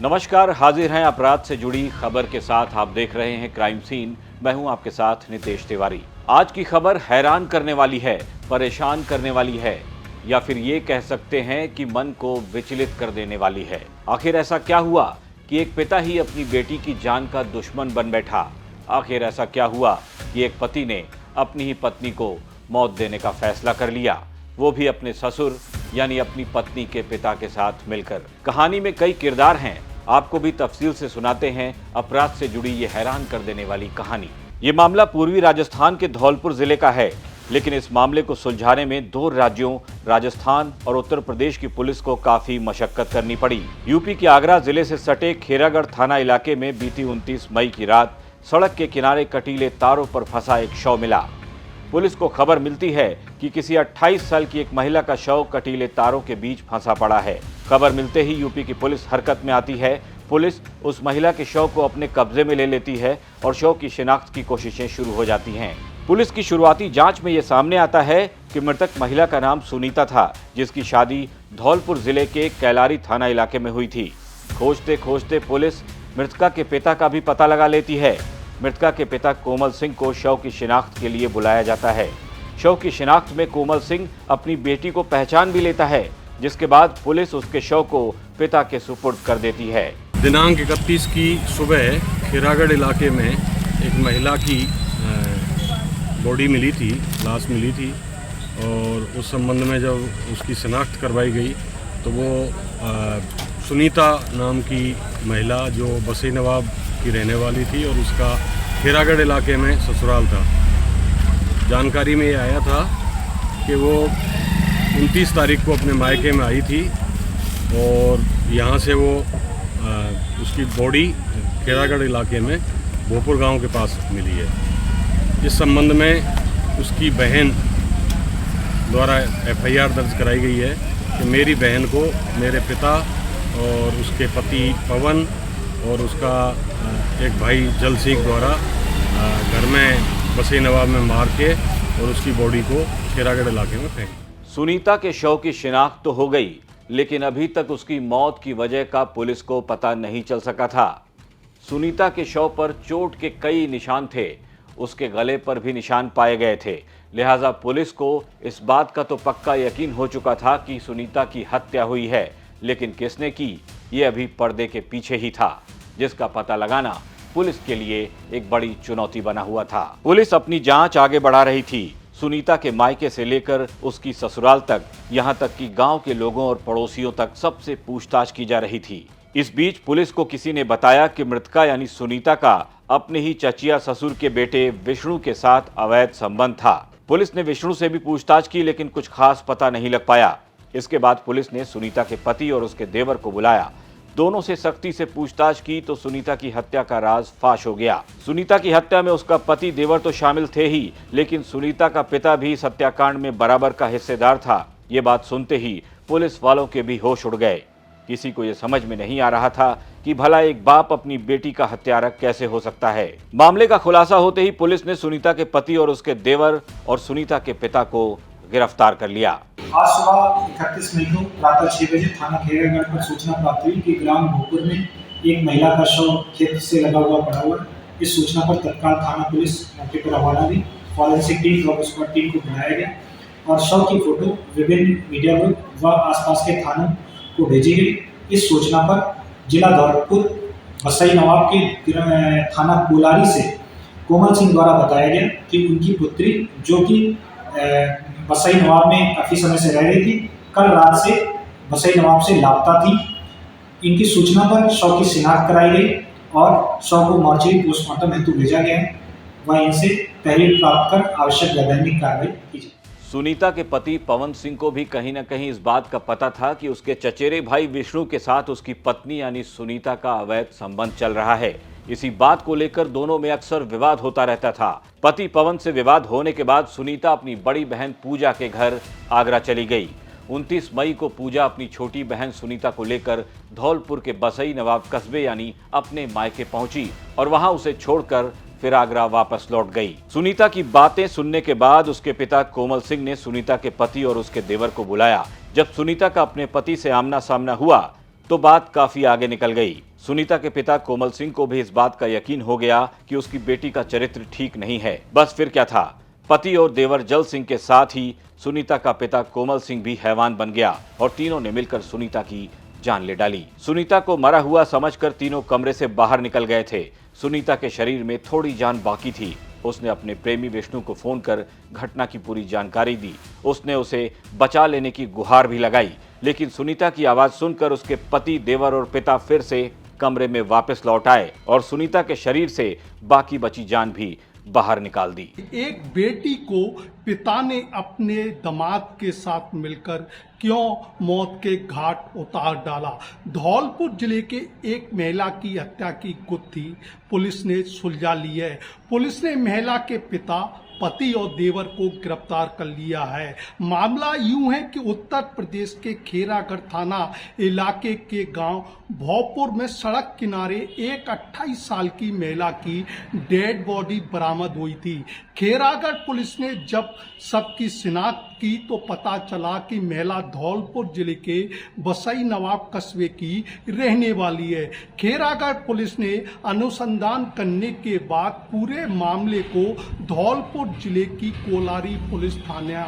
नमस्कार, हाजिर हैं अपराध से जुड़ी खबर के साथ। आप देख रहे हैं क्राइम सीन। मैं हूं आपके साथ नितेश तिवारी। आज की खबर हैरान करने वाली है, परेशान करने वाली है, या फिर ये कह सकते हैं कि मन को विचलित कर देने वाली है। आखिर ऐसा क्या हुआ कि एक पिता ही अपनी बेटी की जान का दुश्मन बन बैठा? आखिर ऐसा क्या हुआ कि एक पति ने अपनी ही पत्नी को मौत देने का फैसला कर लिया, वो भी अपने ससुर यानी अपनी पत्नी के पिता के साथ मिलकर? कहानी में कई किरदार हैं, आपको भी तफसील से सुनाते हैं अपराध से जुड़ी ये हैरान कर देने वाली कहानी। ये मामला पूर्वी राजस्थान के धौलपुर जिले का है, लेकिन इस मामले को सुलझाने में दो राज्यों राजस्थान और उत्तर प्रदेश की पुलिस को काफी मशक्कत करनी पड़ी। यूपी के आगरा जिले से सटे खेरागढ़ थाना इलाके में बीती 29 मई की रात सड़क के किनारे कटीले तारों पर फंसा एक शव मिला। पुलिस को खबर मिलती है कि किसी 28 साल की एक महिला का शव कटीले तारों के बीच फंसा पड़ा है। खबर मिलते ही यूपी की पुलिस हरकत में आती है। पुलिस उस महिला के शव को अपने कब्जे में ले लेती है और शव की शिनाख्त की कोशिशें शुरू हो जाती हैं। पुलिस की शुरुआती जांच में यह सामने आता है कि मृतक महिला का नाम सुनीता था, जिसकी शादी धौलपुर जिले के कैलारी थाना इलाके में हुई थी। खोजते खोजते पुलिस मृतका के पिता का भी पता लगा लेती है। मृतका के पिता कोमल सिंह को शव की शिनाख्त के लिए बुलाया जाता है। शव की शिनाख्त में कोमल सिंह अपनी बेटी को पहचान भी लेता है, जिसके बाद पुलिस उसके शव को पिता के सुपुर्द कर देती है। दिनांक 31 की सुबह खेरागढ़ इलाके में एक महिला की बॉडी मिली थी, लाश मिली थी, और उस संबंध में जब उसकी शिनाख्त करवाई गई तो वो सुनीता नाम की महिला जो बसई नवाब की रहने वाली थी और उसका खेरागढ़ इलाके में ससुराल था। जानकारी में ये आया था कि वो 29 तारीख को अपने मायके में आई थी और यहाँ से वो उसकी बॉडी खेरागढ़ इलाके में भोपुर गांव के पास मिली है। इस संबंध में उसकी बहन द्वारा FIR दर्ज कराई गई है कि मेरी बहन को मेरे पिता और उसके पति पवन और उसका एक भाई जल सिंह द्वारा घर में बसई नवाब में मार के और उसकी बॉडी को खेरागढ़ इलाके में फेंक। सुनीता के शव की शिनाख्त तो हो गई, लेकिन अभी तक उसकी मौत की वजह का पुलिस को पता नहीं चल सका था। सुनीता के शव पर चोट के कई निशान थे, उसके गले पर भी निशान पाए गए थे। लिहाजा पुलिस को इस बात का तो पक्का यकीन हो चुका था कि सुनीता की हत्या हुई है, लेकिन किसने की ये अभी पर्दे के पीछे ही था, जिसका पता लगाना पुलिस के लिए एक बड़ी चुनौती बना हुआ था। पुलिस अपनी जांच आगे बढ़ा रही थी। सुनीता के मायके से लेकर उसकी ससुराल तक, यहां तक कि गांव के लोगों और पड़ोसियों तक सबसे पूछताछ की जा रही थी। इस बीच पुलिस को किसी ने बताया कि मृतका यानी सुनीता का अपने ही चचिया ससुर के बेटे विष्णु के साथ अवैध संबंध था। पुलिस ने विष्णु से भी पूछताछ की, लेकिन कुछ खास पता नहीं लग पाया। इसके बाद पुलिस ने सुनीता के पति और उसके देवर को बुलाया। दोनों से सख्ती से पूछताछ की तो सुनीता की हत्या का राज फाश हो गया। सुनीता की हत्या में उसका पति देवर तो शामिल थे ही, लेकिन सुनीता का पिता भी इस हत्याकांड में बराबर का हिस्सेदार था। ये बात सुनते ही पुलिस वालों के भी होश उड़ गए। किसी को ये समझ में नहीं आ रहा था कि भला एक बाप अपनी बेटी का हत्यारा कैसे हो सकता है। मामले का खुलासा होते ही पुलिस ने सुनीता के पति और उसके देवर और सुनीता के पिता को गिरफ्तार कर लिया। आज सुबह 31 मई को प्रातः 6 बजे थाना खेरागढ़ पर सूचना प्राप्त हुई कि ग्राम भोपुर में एक महिला का शव खेत से लगा हुआ पड़ा हुआ है। इस सूचना पर तत्काल थाना पुलिस मौके पर रवाना हुई। Forensic team, dog squad team को बुलाया गया और शव की फोटो विभिन्न मीडिया ग्रुप व आसपास के थानों को भेजी गई। इस सूचना पर जिला धौलपुर बसई नवाब के थाना कोलारी से कोमल सिंह द्वारा बताया गया कि उनकी पुत्री, जो कि बसई नवाब में काफ़ी समय से रह रही थी, कल रात से बसई नवाब से लापता थी। इनकी सूचना पर शव की शिनाख्त कराई गई और शव को मॉर्चरी पोस्टमार्टम हेतु भेजा गया है। वह इनसे तहरीर प्राप्त कर आवश्यक वैधानिक कार्रवाई की जाए। सुनीता के पति पवन सिंह को भी कहीं न कहीं इस बात का पता था कि उसके चचेरे भाई विष्णु के साथ उसकी पत्नी यानी सुनीता का अवैध संबंध चल रहा है। इसी बात को लेकर दोनों में अक्सर विवाद होता रहता था। पति पवन से विवाद होने के बाद सुनीता अपनी बड़ी बहन पूजा के घर आगरा चली गई। 29 मई को पूजा अपनी छोटी बहन सुनीता को लेकर धौलपुर के बसई नवाब कस्बे यानी अपने मायके पहुंची और वहां उसे छोड़कर फिर आगरा वापस लौट गई। सुनीता की बातें सुनने के बाद उसके पिता कोमल सिंह ने सुनीता के पति और उसके देवर को बुलाया। जब सुनीता का अपने पति से आमना सामना हुआ तो बात काफी आगे निकल गई। सुनीता के पिता कोमल सिंह को भी इस बात का यकीन हो गया कि उसकी बेटी का चरित्र ठीक नहीं है। बस फिर क्या था, पति और देवर जल सिंह के साथ ही सुनीता का पिता कोमल सिंह भी हैवान बन गया और तीनों ने मिलकर सुनीता की जान ले डाली। सुनीता को मरा हुआ समझकर तीनों कमरे से बाहर निकल गए थे। सुनीता के शरीर में थोड़ी जान बाकी थी। उसने अपने प्रेमी विष्णु को फोन कर घटना की पूरी जानकारी दी। उसने उसे बचा लेने की गुहार भी लगाई, लेकिन सुनीता की आवाज सुनकर उसके पति, देवर और पिता फिर से कमरे में वापस लौट आए और सुनीता के शरीर से बाकी बची जान भी बाहर निकाल दी। एक बेटी को पिता ने अपने दामाद के साथ मिलकर क्यों मौत के घाट उतार डाला। धौलपुर जिले के एक महिला की हत्या की गुत्थी पुलिस ने सुलझा ली है। पुलिस ने महिला के पिता, पति और देवर को गिरफ्तार कर लिया है। मामला यूं है कि उत्तर प्रदेश के खेरागढ़ थाना इलाके के गांव भौपुर में सड़क किनारे एक 28 साल की महिला की डेड बॉडी बरामद हुई थी। खेरागढ़ पुलिस ने जब सबकी शिनाख्त की तो पता चला कि महिला धौलपुर जिले के बसई नवाब कस्बे की रहने वाली है। खेरागढ़ पुलिस ने अनुसंधान करने के बाद पूरे मामले को धौलपुर जिले की कोलारी पुलिस थाना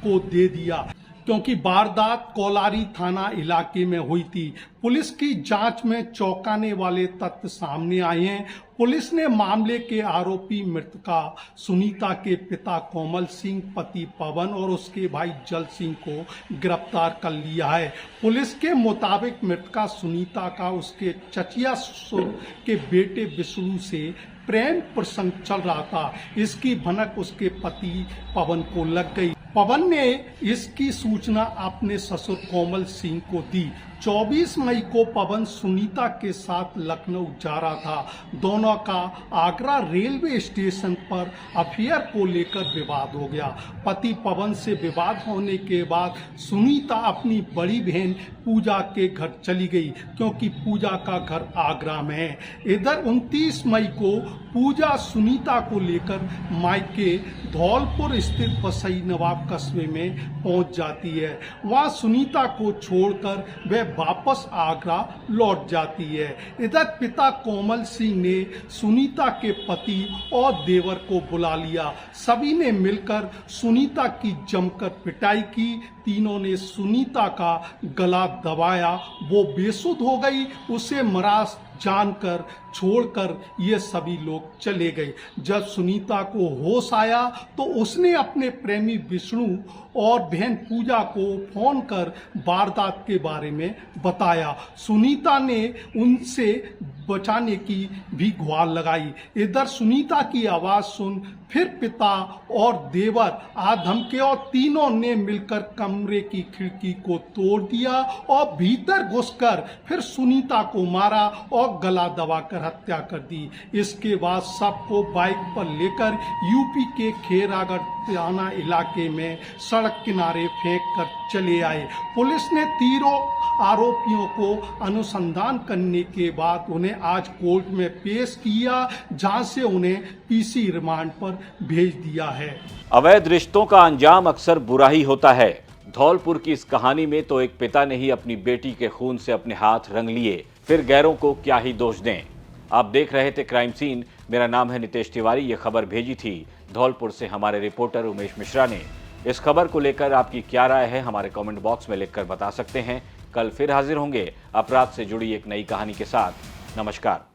को दे दिया, क्योंकि वारदात कोलारी थाना इलाके में हुई थी। पुलिस की जांच में चौंकाने वाले तथ्य सामने आए हैं। पुलिस ने मामले के आरोपी मृतका सुनीता के पिता कोमल सिंह, पति पवन और उसके भाई जल सिंह को गिरफ्तार कर लिया है। पुलिस के मुताबिक मृतका सुनीता का उसके चचिया ससुर के बेटे विष्णु से प्रेम प्रसंग चल रहा था। इसकी भनक उसके पति पवन को लग गई। पवन ने इसकी सूचना अपने ससुर कोमल सिंह को दी। 24 मई को पवन सुनीता के साथ लखनऊ जा रहा था। दोनों का आगरा रेलवे स्टेशन पर अफेयर को लेकर विवाद हो गया। पति पवन से विवाद होने के बाद सुनीता अपनी बड़ी बहन पूजा के घर चली गई, क्योंकि पूजा का घर आगरा में है। इधर 29 मई को पूजा सुनीता को लेकर मायके धौलपुर स्थित बसई नवाब कस्बे में पहुंच जाती है। वहां सुनीता को छोड़कर वह वापस आगरा लौट जाती है। इधर पिता कोमल सिंह ने सुनीता के पति और देवर को बुला लिया। सभी ने मिलकर सुनीता की जमकर पिटाई की। तीनों ने सुनीता का गला दबाया। वो बेसुध हो गई। उसे मरा जानकर छोड़कर ये सभी लोग चले गए। जब सुनीता को होश आया तो उसने अपने प्रेमी विष्णु और बहन पूजा को फोन कर वारदात के बारे में बताया। सुनीता ने उनसे बचाने की भी गुहार लगाई। इधर सुनीता की आवाज सुन फिर पिता और देवर आ धमके और तीनों ने मिलकर कमरे की खिड़की को तोड़ दिया और भीतर घुसकर फिर सुनीता को मारा और गला दबाकर हत्या कर दी। इसके बाद सबको बाइक पर लेकर यूपी के खेरागढ़ थाना इलाके में सड़क किनारे फेंक कर चले आए। पुलिस ने तीनों आरोपियों को अनुसंधान करने के बाद उन्हें आज कोर्ट में पेश किया, जहां से उन्हें पीसी रिमांड पर भेज दिया है। अवैध रिश्तों का अंजाम अक्सर बुरा ही होता है। धौलपुर की इस कहानी में तो एक पिता ने ही अपनी बेटी के खून से अपने हाथ रंग लिए, फिर गैरों को क्या ही दोष दें। आप देख रहे थे क्राइम सीन। मेरा नाम है नितेश तिवारी। ये खबर भेजी थी धौलपुर से हमारे रिपोर्टर उमेश मिश्रा ने। इस खबर को लेकर आपकी क्या राय है, हमारे कमेंट बॉक्स में लिखकर बता सकते हैं। कल फिर हाजिर होंगे अपराध से जुड़ी एक नई कहानी के साथ। नमस्कार।